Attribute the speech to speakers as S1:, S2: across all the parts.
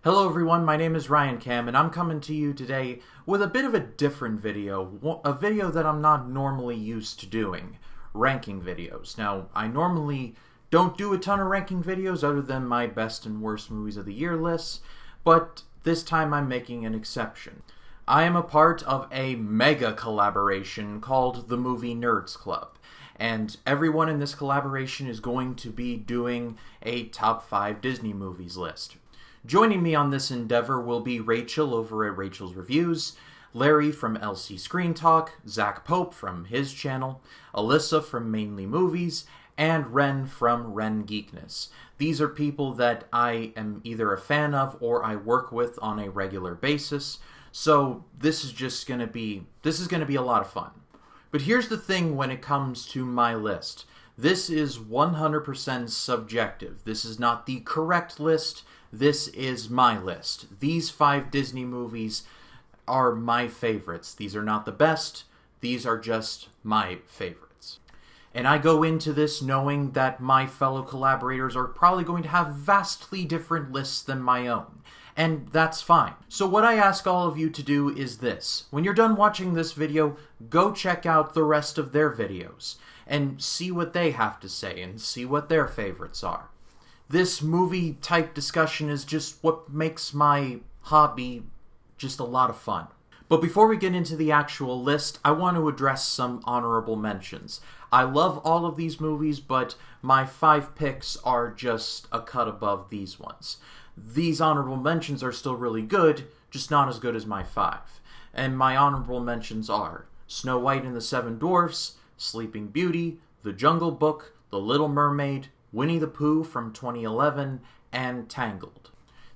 S1: Hello everyone, my name is Ryan Cam, and I'm coming to you today with a bit of a different video, a video that I'm not normally used to doing, ranking videos. Now, I normally don't do a ton of ranking videos other than my best and worst movies of the year lists, but this time I'm making an exception. I am a part of a mega collaboration called the Movie Nerds Club, and everyone in this collaboration is going to be doing a top 5 Disney movies list. Joining me on this endeavor will be Rachel over at Rachel's Reviews, Larry from LC Screen Talk, Zach Pope from his channel, Alyssa from Mainly Movies, and Ren from Ren Geekness. These are people that I am either a fan of or I work with on a regular basis, so this is going to be a lot of fun. But here's the thing when it comes to my list. This is 100% subjective. This is not the correct list. This is my list. These 5 Disney movies are my favorites. These are not the best. These are just my favorites. And I go into this knowing that my fellow collaborators are probably going to have vastly different lists than my own. And that's fine. So what I ask all of you to do is this. When you're done watching this video, go check out the rest of their videos and see what they have to say and see what their favorites are. This movie-type discussion is just what makes my hobby just a lot of fun. But before we get into the actual list, I want to address some honorable mentions. I love all of these movies, but my 5 picks are just a cut above these ones. These honorable mentions are still really good, just not as good as my 5. And my honorable mentions are Snow White and the Seven Dwarfs, Sleeping Beauty, The Jungle Book, The Little Mermaid, Winnie the Pooh from 2011, and Tangled.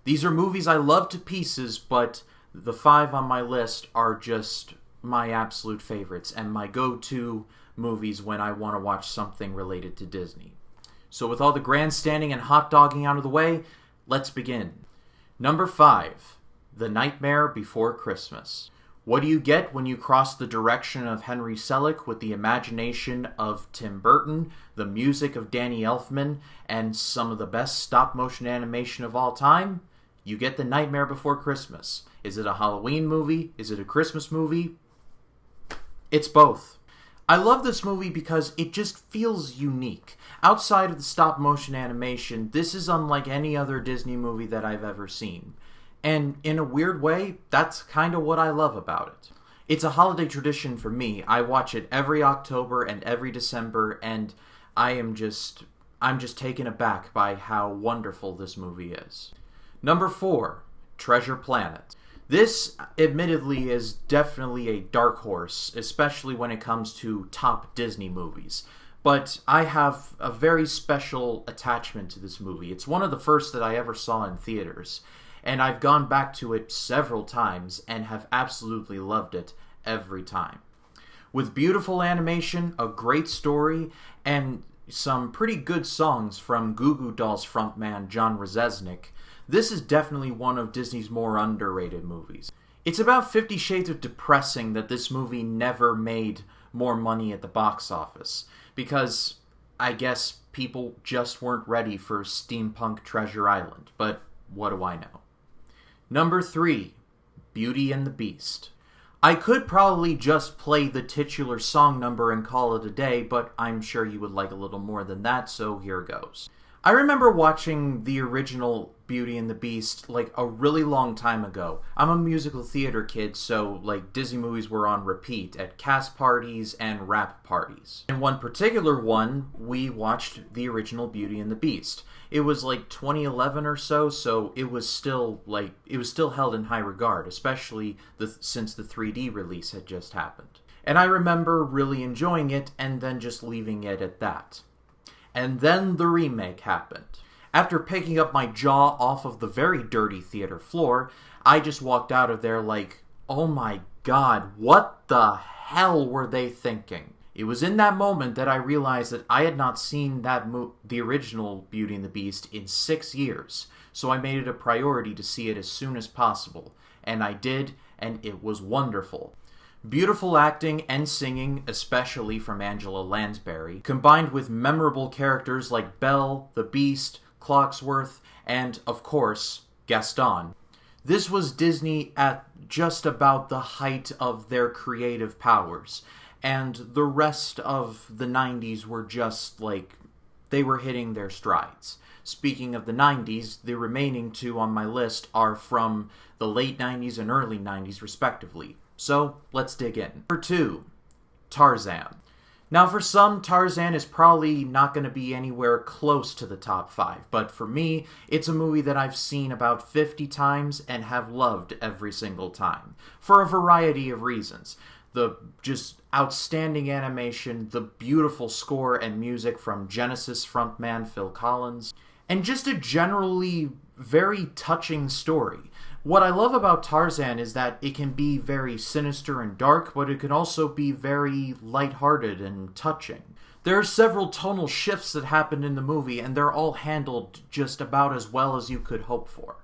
S1: These are movies I love to pieces, but the 5 on my list are just my absolute favorites and my go-to movies when I want to watch something related to Disney. So with all the grandstanding and hot dogging out of the way, let's begin. Number 5, The Nightmare Before Christmas. What do you get when you cross the direction of Henry Selick with the imagination of Tim Burton, the music of Danny Elfman, and some of the best stop-motion animation of all time? You get The Nightmare Before Christmas. Is it a Halloween movie? Is it a Christmas movie? It's both. I love this movie because it just feels unique. Outside of the stop-motion animation, this is unlike any other Disney movie that I've ever seen. And in a weird way, that's kind of what I love about it. It's a holiday tradition for me. I watch it every October and every December, and I'm just taken aback by how wonderful this movie is. Number 4, Treasure Planet. This, admittedly, is definitely a dark horse, especially when it comes to top Disney movies. But I have a very special attachment to this movie. It's one of the first that I ever saw in theaters. And I've gone back to it several times and have absolutely loved it every time. With beautiful animation, a great story, and some pretty good songs from Goo Goo Dolls frontman John Rzeznik, this is definitely one of Disney's more underrated movies. It's about 50 Shades of depressing that this movie never made more money at the box office, because I guess people just weren't ready for steampunk Treasure Island, but what do I know? Number 3, Beauty and the Beast. I could probably just play the titular song number and call it a day, but I'm sure you would like a little more than that, so here goes. I remember watching the original Beauty and the Beast like a really long time ago. I'm a musical theater kid, so like Disney movies were on repeat at cast parties and rap parties. In one particular one, we watched the original Beauty and the Beast. It was like 2011 or so it was still held in high regard, especially since the 3D release had just happened. And I remember really enjoying it and then just leaving it at that. And then the remake happened. After picking up my jaw off of the very dirty theater floor, I just walked out of there like, oh my god, what the hell were they thinking? It was in that moment that I realized that I had not seen the original Beauty and the Beast in 6 years, so I made it a priority to see it as soon as possible. And I did, and it was wonderful. Beautiful acting and singing, especially from Angela Lansbury, combined with memorable characters like Belle, the Beast, Clocksworth, and, of course, Gaston. This was Disney at just about the height of their creative powers, and the rest of the 90s were just like, they were hitting their strides. Speaking of the 90s, the remaining two on my list are from the late 90s and early 90s respectively. So, let's dig in. Number 2, Tarzan. Now for some, Tarzan is probably not going to be anywhere close to the top 5, but for me, it's a movie that I've seen about 50 times and have loved every single time, for a variety of reasons. The just outstanding animation, the beautiful score and music from Genesis frontman Phil Collins, and just a generally very touching story. What I love about Tarzan is that it can be very sinister and dark, but it can also be very lighthearted and touching. There are several tonal shifts that happen in the movie, and they're all handled just about as well as you could hope for.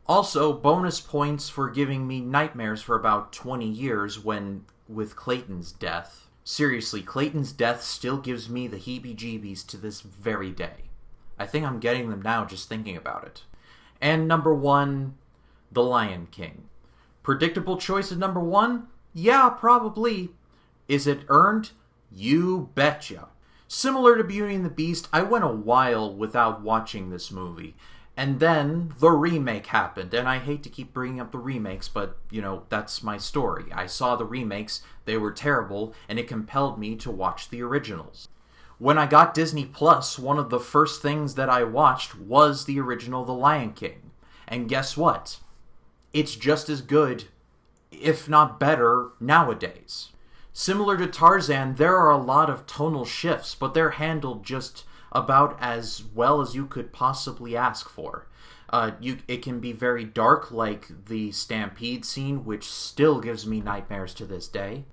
S1: Also, bonus points for giving me nightmares for about 20 years with Clayton's death. Seriously, Clayton's death still gives me the heebie-jeebies to this very day. I think I'm getting them now just thinking about it. And number 1, The Lion King. Predictable choice at number 1? Yeah, probably. Is it earned? You betcha. Similar to Beauty and the Beast, I went a while without watching this movie. And then the remake happened, and I hate to keep bringing up the remakes, but, you know, that's my story. I saw the remakes, they were terrible, and it compelled me to watch the originals. When I got Disney Plus, one of the first things that I watched was the original The Lion King. And guess what? It's just as good, if not better, nowadays. Similar to Tarzan, there are a lot of tonal shifts, but they're handled just about as well as you could possibly ask for. It can be very dark, like the stampede scene, which still gives me nightmares to this day.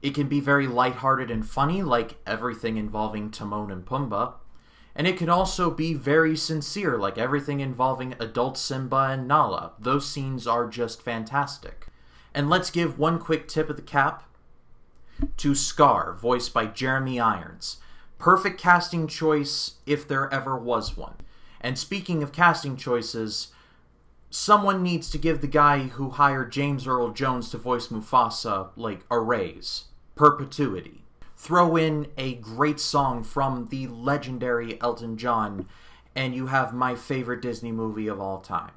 S1: It can be very lighthearted and funny, like everything involving Timon and Pumbaa. And it can also be very sincere, like everything involving adult Simba and Nala. Those scenes are just fantastic. And let's give one quick tip of the cap to Scar, voiced by Jeremy Irons. Perfect casting choice if there ever was one. And speaking of casting choices, someone needs to give the guy who hired James Earl Jones to voice Mufasa, like, a raise. Perpetuity. Throw in a great song from the legendary Elton John, and you have my favorite Disney movie of all time.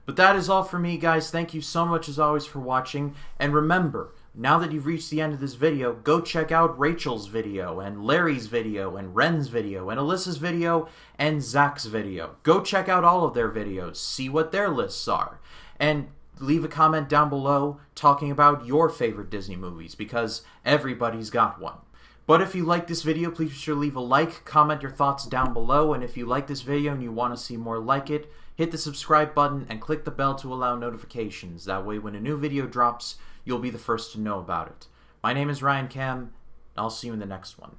S1: But that is all for me, guys. Thank you so much, as always, for watching. And remember, now that you've reached the end of this video, go check out Rachel's video, and Larry's video, and Ren's video, and Alyssa's video, and Zach's video. Go check out all of their videos, see what their lists are, and leave a comment down below talking about your favorite Disney movies, because everybody's got one. But if you like this video, please be sure to leave a like, comment your thoughts down below, and if you like this video and you want to see more like it, hit the subscribe button and click the bell to allow notifications. That way when a new video drops, you'll be the first to know about it. My name is Ryan Cam, and I'll see you in the next one.